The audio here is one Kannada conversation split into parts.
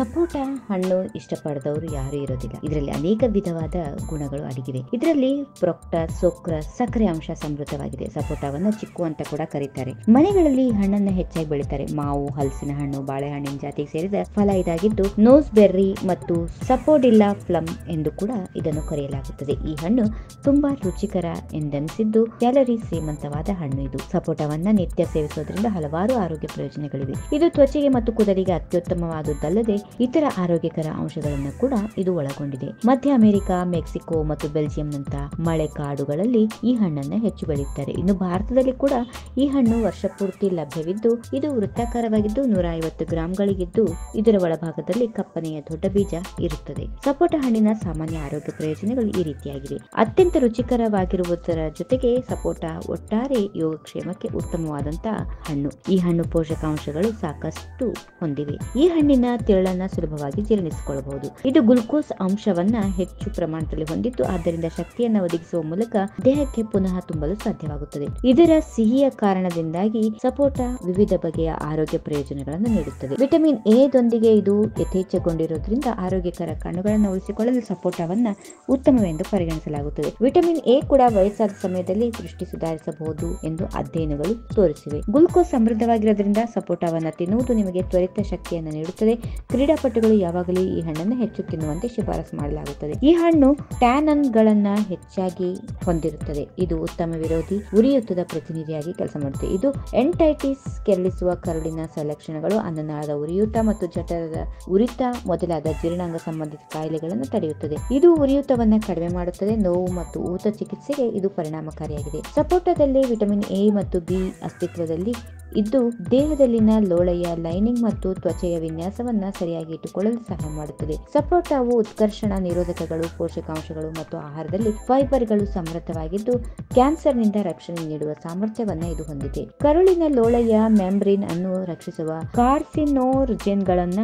ಸಪೋಟ ಹಣ್ಣು ಇಷ್ಟಪಡದವರು ಯಾರು ಇರೋದಿಲ್ಲ. ಇದರಲ್ಲಿ ಅನೇಕ ವಿಧವಾದ ಗುಣಗಳು ಅಡಗಿವೆ. ಇದರಲ್ಲಿ ಫ್ರಕ್ಟೋಸ್, ಸುಕ್ರೋಸ್, ಸಕ್ಕರೆ ಅಂಶ ಸಮೃದ್ಧವಾಗಿದೆ. ಸಪೋಟವನ್ನು ಚಿಕ್ಕು ಅಂತ ಕೂಡ ಕರೀತಾರೆ. ಮನೆಗಳಲ್ಲಿ ಹಣ್ಣನ್ನ ಹೆಚ್ಚಾಗಿ ಬೆಳೀತಾರೆ. ಮಾವು, ಹಲಸಿನ ಹಣ್ಣು, ಬಾಳೆಹಣ್ಣಿನ ಜಾತಿಗೆ ಸೇರಿದ ಫಲ ಇದಾಗಿದ್ದು ನೋಸ್ ಬೆರ್ರಿ ಮತ್ತು ಸಪೋಡಿಲ್ಲಾ ಪ್ಲಮ್ ಎಂದು ಕೂಡ ಇದನ್ನು ಕರೆಯಲಾಗುತ್ತದೆ. ಈ ಹಣ್ಣು ತುಂಬಾ ರುಚಿಕರ ಎಂದೆನಿಸಿದ್ದು ಕ್ಯಾಲರಿ ಶ್ರೀಮಂತವಾದ ಹಣ್ಣು ಇದು. ಸಪೋಟವನ್ನ ನಿತ್ಯ ಸೇವಿಸೋದ್ರಿಂದ ಹಲವಾರು ಆರೋಗ್ಯ ಪ್ರಯೋಜನಗಳಿವೆ. ಇದು ತ್ವಚೆಗೆ ಮತ್ತು ಕೂದಲಿಗೆ ಅತ್ಯುತ್ತಮವಾದುದಲ್ಲದೆ ಇತರ ಆರೋಗ್ಯಕರ ಅಂಶಗಳನ್ನು ಕೂಡ ಇದು ಒಳಗೊಂಡಿದೆ. ಮಧ್ಯ ಅಮೆರಿಕ, ಮೆಕ್ಸಿಕೋ ಮತ್ತು ಬೆಲ್ಜಿಯಂನಂತ ಮಳೆ ಕಾಡುಗಳಲ್ಲಿ ಈ ಹಣ್ಣನ್ನ ಹೆಚ್ಚು ಬೆಳೆಯುತ್ತಾರೆ. ಇನ್ನು ಭಾರತದಲ್ಲಿ ಕೂಡ ಈ ಹಣ್ಣು ವರ್ಷ ಪೂರ್ತಿ ಲಭ್ಯವಿದ್ದು ಇದು ವೃತ್ತಾಕಾರವಾಗಿದ್ದು 150 ಗ್ರಾಂಗಳಿಗಿದ್ದು ಇದರ ಒಳಭಾಗದಲ್ಲಿ ಕಪ್ಪನೆಯ ದೊಡ್ಡ ಬೀಜ ಇರುತ್ತದೆ. ಸಪೋಟ ಹಣ್ಣಿನ ಸಾಮಾನ್ಯ ಆರೋಗ್ಯ ಪ್ರಯೋಜನಗಳು ಈ ರೀತಿಯಾಗಿವೆ. ಅತ್ಯಂತ ರುಚಿಕರವಾಗಿರುವುದರ ಜೊತೆಗೆ ಸಪೋಟ ಒಟ್ಟಾರೆ ಯೋಗಕ್ಷೇಮಕ್ಕೆ ಉತ್ತಮವಾದಂತಹ ಹಣ್ಣು. ಈ ಹಣ್ಣು ಪೋಷಕಾಂಶಗಳು ಸಾಕಷ್ಟು ಹೊಂದಿವೆ. ಈ ಹಣ್ಣಿನ ತಿರುಳನ್ನ ಸುಲಭವಾಗಿ ಜೀರ್ಣಿಸಿಕೊಳ್ಳಬಹುದು. ಇದು ಗ್ಲೂಕೋಸ್ ಅಂಶವನ್ನ ಹೆಚ್ಚು ಪ್ರಮಾಣದಲ್ಲಿ ಹೊಂದಿದ್ದು ಆದ್ದರಿಂದ ಶಕ್ತಿಯನ್ನು ಒದಗಿಸುವ ಮೂಲಕ ದೇಹಕ್ಕೆ ಪುನಃ ತುಂಬಲು ಸಾಧ್ಯವಾಗುತ್ತದೆ. ಇದರ ಸಿಹಿಯ ಕಾರಣದಿಂದಾಗಿ ಸಪೋಟ ವಿವಿಧ ಬಗೆಯ ಆರೋಗ್ಯ ಪ್ರಯೋಜನಗಳನ್ನು ನೀಡುತ್ತದೆ. ವಿಟಮಿನ್ ಎ ದೊಂದಿಗೆ ಇದು ಯಥೇಚ್ಛಗೊಂಡಿರುವುದರಿಂದ ಆರೋಗ್ಯಕರ ಕಣ್ಣುಗಳನ್ನು ಉಳಿಸಿಕೊಳ್ಳಲು ಸಪೋಟವನ್ನ ಉತ್ತಮವೆಂದು ಪರಿಗಣಿಸಲಾಗುತ್ತದೆ. ವಿಟಮಿನ್ ಎ ಕೂಡ ವಯಸ್ಸಾದ ಸಮಯದಲ್ಲಿ ದೃಷ್ಟಿ ಸುಧಾರಿಸಬಹುದು ಎಂದು ಅಧ್ಯಯನಗಳು ತೋರಿಸಿವೆ. ಗ್ಲೂಕೋಸ್ ಸಮೃದ್ಧವಾಗಿರೋದ್ರಿಂದ ಸಪೋಟವನ್ನ ತಿನ್ನುವುದು ನಿಮಗೆ ತ್ವರಿತ ಶಕ್ತಿಯನ್ನು ನೀಡುತ್ತದೆ. ಕ್ರೀಡಾಪಟುಗಳು ಯಾವಾಗಲೂ ಈ ಹಣ್ಣನ್ನು ಹೆಚ್ಚು ತಿನ್ನುವಂತೆ ಶಿಫಾರಸು ಮಾಡಲಾಗುತ್ತದೆ. ಈ ಹಣ್ಣು ಟ್ಯಾನನ್ ಗಳನ್ನ ಹೆಚ್ಚಾಗಿ ಹೊಂದಿರುತ್ತದೆ. ಇದು ಉತ್ತಮ ವಿರೋಧಿ ಉರಿಯೂತದ ಪ್ರತಿನಿಧಿಯಾಗಿ ಕೆಲಸ ಮಾಡುತ್ತದೆ. ಇದು ಎಂಟೈಟಿಸ್, ಕೆರಳಿಸುವ ಕರುಳಿನ ಲಕ್ಷಣಗಳು, ಅನ್ನನಾಳದ ಉರಿಯೂತ ಮತ್ತು ಜಠರದ ಉರಿತ ಮೊದಲಾದ ಜೀರ್ಣಾಂಗ ಸಂಬಂಧಿತ ಕಾಯಿಲೆಗಳನ್ನು ತಡೆಯುತ್ತದೆ. ಇದು ಉರಿಯೂತವನ್ನ ಕಡಿಮೆ ಮಾಡುತ್ತದೆ. ನೋವು ಮತ್ತು ಊತ ಚಿಕಿತ್ಸೆಗೆ ಇದು ಪರಿಣಾಮಕಾರಿಯಾಗಿದೆ. ಸಪೋಟದಲ್ಲಿ ವಿಟಮಿನ್ ಎ ಮತ್ತು ಬಿ ಅಸ್ತಿತ್ವದಲ್ಲಿ ಇದ್ದು ದೇಹದಲ್ಲಿನ ಲೋಳೆಯ ಲೈನಿಂಗ್ ಮತ್ತು ತ್ವಚೆಯ ವಿನ್ಯಾಸವನ್ನ ಸರಿಯಾಗಿ ಇಟ್ಟುಕೊಳ್ಳಲು ಸಹಾಯ ಮಾಡುತ್ತದೆ. ಸಪೋಟವು ಉತ್ಕರ್ಷಣ ನಿರೋಧಕಗಳು, ಪೋಷಕಾಂಶಗಳು ಮತ್ತು ಆಹಾರದಲ್ಲಿ ಫೈಬರ್ಗಳು ಸಮೃದ್ಧವಾಗಿದ್ದು ಕ್ಯಾನ್ಸರ್ನಿಂದ ರಕ್ಷಣೆ ನೀಡುವ ಸಾಮರ್ಥ್ಯವನ್ನ ಇದು ಹೊಂದಿದೆ. ಕರುಳಿನ ಲೋಳೆಯ ಮೆಂಬ್ರೇನ್ ಅನ್ನು ರಕ್ಷಿಸುವ ಕಾರ್ಸಿನೋಜೆನ್ಗಳನ್ನ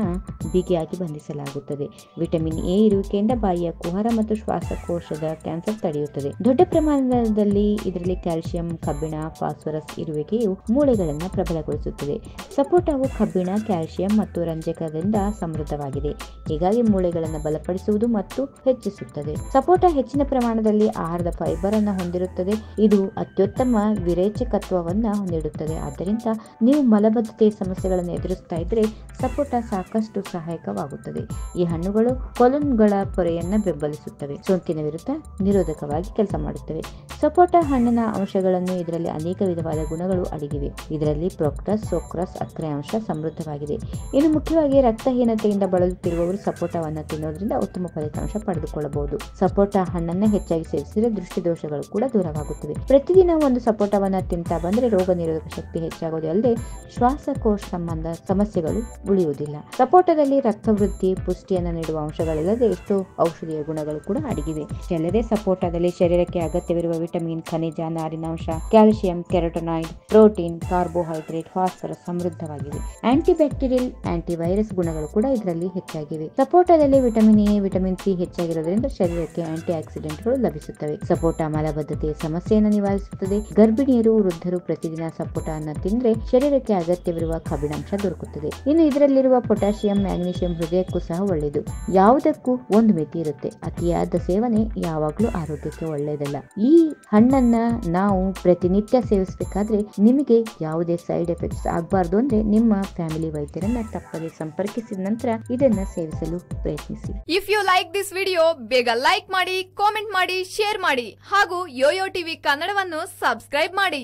ಬಿಗಿಯಾಗಿ ಬಂಧಿಸಲಾಗುತ್ತದೆ. ವಿಟಮಿನ್ ಎ ಇರುವಿಕೆಯಿಂದ ಬಾಯಿಯ ಕುಹರ ಮತ್ತು ಶ್ವಾಸಕೋಶದ ಕ್ಯಾನ್ಸರ್ ತಡೆಯುತ್ತದೆ. ದೊಡ್ಡ ಪ್ರಮಾಣದಲ್ಲಿ ಇದರಲ್ಲಿ ಕ್ಯಾಲ್ಸಿಯಂ, ಕಬ್ಬಿಣ, ಫಾಸ್ಫರಸ್ ಇರುವಿಕೆಯು ಮೂಳೆಗಳನ್ನು ಪ್ರಬಲಗೊಳಿಸುತ್ತದೆ. ಸಪೋಟವು ಕಬ್ಬಿಣ, ಕ್ಯಾಲ್ಸಿಯಂ ಮತ್ತು ರಂಜಕದಿಂದ ಸಮೃದ್ಧವಾಗಿದೆ. ಹೀಗಾಗಿ ಮೂಳೆಗಳನ್ನು ಬಲಪಡಿಸುವುದು ಮತ್ತು ಹೆಚ್ಚಿಸುತ್ತದೆ. ಸಪೋಟ ಹೆಚ್ಚಿನ ಪ್ರಮಾಣದಲ್ಲಿ ಆಹಾರದ ಫೈಬರ್ ಅನ್ನು ಹೊಂದಿರುತ್ತದೆ. ಇದು ಅತ್ಯುತ್ತಮ ವಿರೇಚಕತ್ವವನ್ನ ನೀಡುತ್ತದೆ. ಆದ್ದರಿಂದ ನೀವು ಮಲಬದ್ಧತೆ ಸಮಸ್ಯೆಗಳನ್ನು ಎದುರಿಸ್ತಾ ಇದ್ರೆ ಸಪೋಟ ಸಾಕಷ್ಟು ಸಹಾಯಕವಾಗುತ್ತದೆ. ಈ ಹಣ್ಣುಗಳು ಕೊಲೊನ್ಗಳ ಪೊರೆಯನ್ನ ಬೆಂಬಲಿಸುತ್ತವೆ, ಸೋಂಕಿನ ವಿರುದ್ಧ ನಿರೋಧಕವಾಗಿ ಕೆಲಸ ಮಾಡುತ್ತವೆ. ಸಪೋಟ ಹಣ್ಣಿನ ಅಂಶಗಳನ್ನು ಇದರಲ್ಲಿ ಅನೇಕ ವಿಧವಾದ ಗುಣಗಳು ಅಡಗಿವೆ. ಇದರಲ್ಲಿ ಫ್ರಕ್ಟೋಸ್, ಸುಕ್ರೋಸ್, ಸಕ್ಕರೆ ಅಂಶ ಸಮೃದ್ಧವಾಗಿದೆ. ಇನ್ನು ಮುಖ್ಯವಾಗಿ ರಕ್ತಹೀನತೆಯಿಂದ ಬಳಲುತ್ತಿರುವವರು ಸಪೋಟವನ್ನು ತಿನ್ನೋದ್ರಿಂದ ಉತ್ತಮ ಫಲಿತಾಂಶ ಪಡೆದುಕೊಳ್ಳಬಹುದು. ಸಪೋಟ ಹಣ್ಣನ್ನು ಹೆಚ್ಚಾಗಿ ಸೇವಿಸಿದರೆ ದೃಷ್ಟಿದೋಷಗಳು ಕೂಡ ದೂರವಾಗುತ್ತವೆ. ಪ್ರತಿದಿನ ಒಂದು ಸಪೋಟವನ್ನ ತಿಂತಾ ಬಂದ್ರೆ ರೋಗ ನಿರೋಧಕ ಶಕ್ತಿ ಹೆಚ್ಚಾಗೋದೇ ಅಲ್ಲದೆ ಶ್ವಾಸಕೋಶ ಸಂಬಂಧ ಸಮಸ್ಯೆಗಳು ಉಳಿಯುವುದಿಲ್ಲ. ಸಪೋಟದಲ್ಲಿ ರಕ್ತವೃದ್ಧಿ, ಪುಷ್ಟಿಯನ್ನು ನೀಡುವ ಅಂಶಗಳಿಲ್ಲದೆ ಎಷ್ಟೋ ಔಷಧೀಯ ಗುಣಗಳು ಕೂಡ ಅಡಗಿವೆ. ಅಲ್ಲದೆ ಸಪೋಟದಲ್ಲಿ ಶರೀರಕ್ಕೆ ಅಗತ್ಯವಿರುವ ವಿಟಮಿನ್, ಖನಿಜ, ನಾರಿನಾಂಶ, calcium, carotenoid, protein, carbohydrate, phosphorus ಸಮೃದ್ಧವಾಗಿವೆ. ಆಂಟಿಬ್ಯಾಕ್ಟೀರಿಯಲ್, ಆಂಟಿವೈರಸ್ ಗುಣಗಳು ಕೂಡ ಇದರಲ್ಲಿ ಹೆಚ್ಚಾಗಿವೆ. ಸಪೋಟದಲ್ಲಿ ವಿಟಮಿನ್ ಎ, ವಿಟಮಿನ್ ಸಿ ಹೆಚ್ಚಾಗಿರೋದ್ರಿಂದ ಶರೀರಕ್ಕೆ ಆಂಟಿ ಆಕ್ಸಿಡೆಂಟ್ಗಳು ಲಭಿಸುತ್ತವೆ. ಸಪೋಟ ಮಲಬದ್ಧತೆಯ ಸಮಸ್ಯೆಯನ್ನು ನಿವಾರಿಸುತ್ತದೆ. ಗರ್ಭಿಣಿಯರು, ವೃದ್ಧರು ಪ್ರತಿದಿನ ಸಪೋಟ ಅನ್ನ ತಿಂದ್ರೆ ಶರೀರಕ್ಕೆ ಅಗತ್ಯವಿರುವ ಕಬ್ಬಿಣಾಂಶ ದೊರಕುತ್ತದೆ. ಇನ್ನು ಇದರಲ್ಲಿರುವ ಪೊಟ್ಯಾಷಿಯಂ, ಮ್ಯಾಗ್ನೀಷಿಯಂ ಹೃದಯಕ್ಕೂ ಸಹ ಒಳ್ಳೆಯದು. ಯಾವುದಕ್ಕೂ ಒಂದು ಮಿತಿ ಇರುತ್ತೆ. ಅತಿಯಾದ ಸೇವನೆ ಯಾವಾಗ್ಲೂ ಆರೋಗ್ಯಕ್ಕೆ ಒಳ್ಳೆಯದಲ್ಲ. ಈ ಹಣ್ಣನ್ನ ನಾವು ಪ್ರತಿನಿತ್ಯ ಸೇವಿಸಬೇಕಾದ್ರೆ ನಿಮಗೆ ಯಾವುದೇ ಸೈಡ್ ಎಫೆಕ್ಟ್ಸ್ ಆಗಬಾರ್ದು ಅಂದ್ರೆ ನಿಮ್ಮ ಫ್ಯಾಮಿಲಿ ವೈದ್ಯರನ್ನ ತಪ್ಪದೆ ಸಂಪರ್ಕಿಸಿದ ನಂತರ ಇದನ್ನ ಸೇವಿಸಲು ಪ್ರಯತ್ನಿಸಿ. If you like this video ಬೇಗ ಲೈಕ್ ಮಾಡಿ, ಕಾಮೆಂಟ್ ಮಾಡಿ, ಶೇರ್ ಮಾಡಿ ಹಾಗೂ ಯೋಯೋ ಟಿವಿ ಕನ್ನಡವನ್ನು ಸಬ್ಸ್ಕ್ರೈಬ್ ಮಾಡಿ.